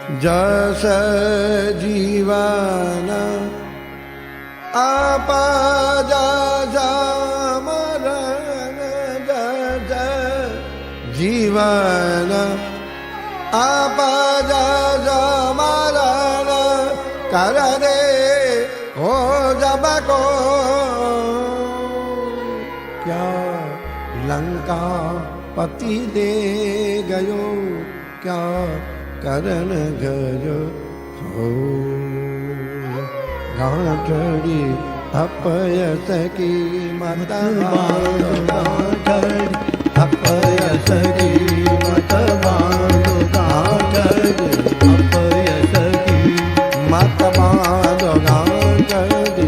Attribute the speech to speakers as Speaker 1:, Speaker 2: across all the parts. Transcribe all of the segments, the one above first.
Speaker 1: जस जीवन आपदा मरण जस जीवन आपदा मरण कर दे हो जब को क्या लंका पति दे गयो क्या करण गयो हो गांठड़ी अपयस की मत गांठड़ी अपयस की मत बांधो गांठड़ी अपयस की मत बांधो गांठड़ी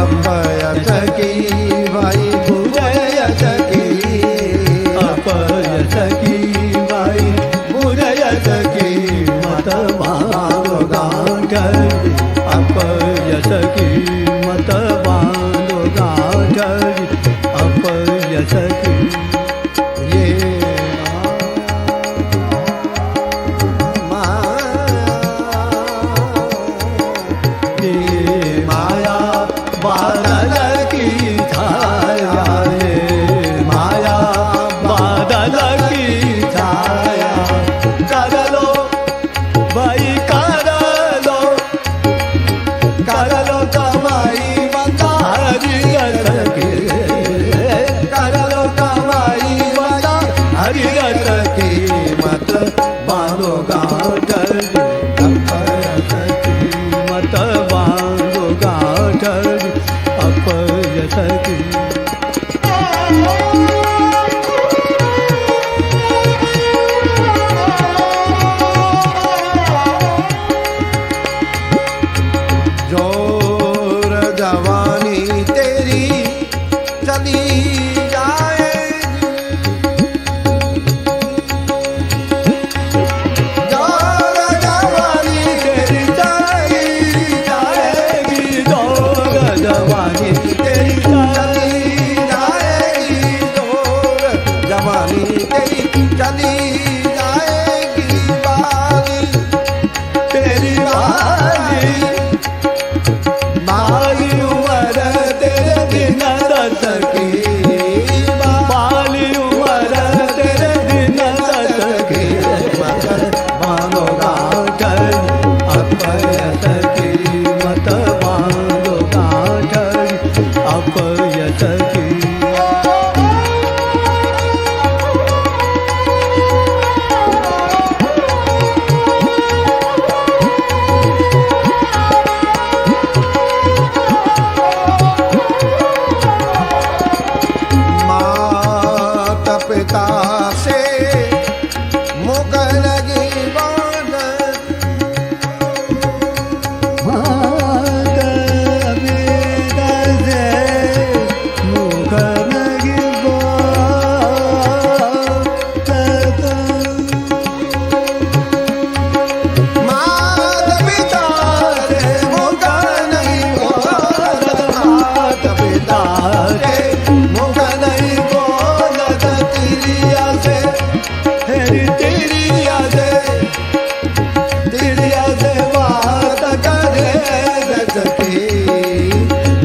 Speaker 1: अपयस की भाई बुरयस की अपयस की भाई बुरयस की मत बांधो गांठड़ी अपयस की मत बांधो गांठड़ी अपयस की ये माया बादल की छाया ये माया बादल की छाया कर लो भाई कर लो कमाई बता हरियत की कर लो कमाई बता हरियत की मत बांधो गांठड़ी अपयस की मत बांधो गांठड़ी अपयस की जोर जवानी तेरी चली जाएगी जोर जवानी तेरी चली जाएगी जोर जवानी तेरी चली जाएगी जोर जवानी तेरी चली जाएगी बाली तेरी बाली बाली उमर तेरे दिन दस की बाली उमर तेरे दिन दस की मत बांधो गांठड़ी अपयस की मत बांधो गांठड़ी अपयस की माता पिता से मुख लगी बांध मुख लगी माता पिता से मुख नहीं बोलत माता पिता से मुख नहीं बोलत तिरिया से तिरिया से बात करे रथ की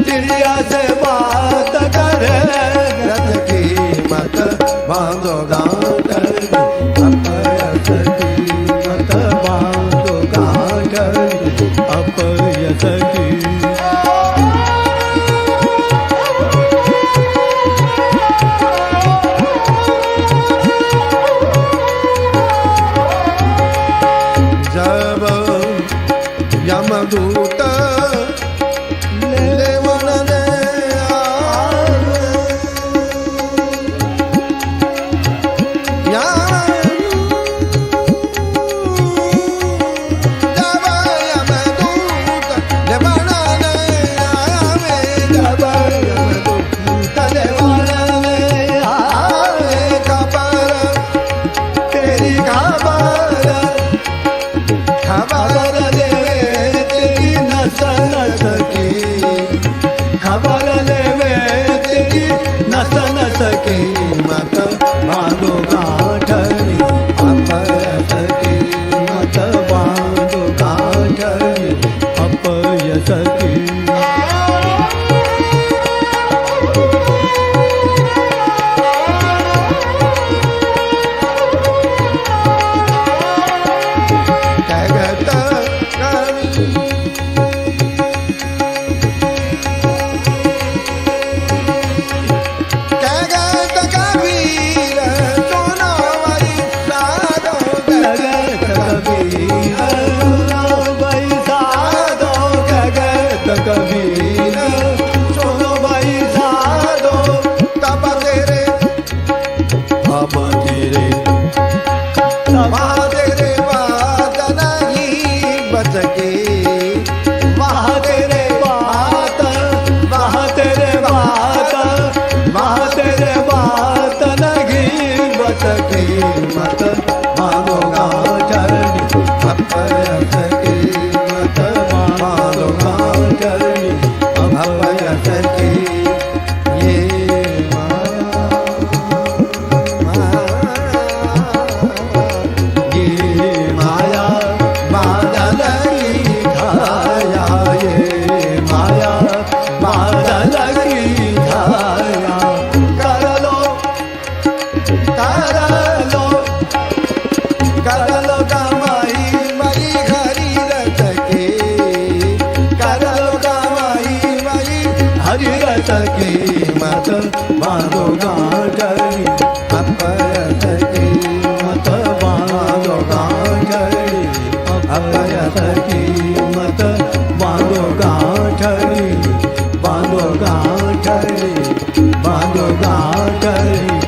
Speaker 1: तिरिया से बात करे रथ की मत बांधो गांठड़ी अपयस की मत बांधो गांठड़ी अपयस की जब यमदूत लेवन ने जब यमदूत लेवन ने आवे जब यमदूत लेवन ने आवे खबर तेरी खबर खबर देवे तेरी नस नस की खबर देवे तेरी नस नस की मत बांधो गांठड़ी अपयस मत मागोगा चरणी अपयस की मत मागोगा चरणी अपयस की ये माया बादल की छाया ये माया बादल की छाया कर लो कमाई मरी हरी रथ की कर लो कमाई मरी हरी रथ की मत मांगोगा चरणी अपयस की मत मांगोगा चरणी अपयस की मत मांगोगा चरणी मांगोगा चरणी मांगोगा चरणी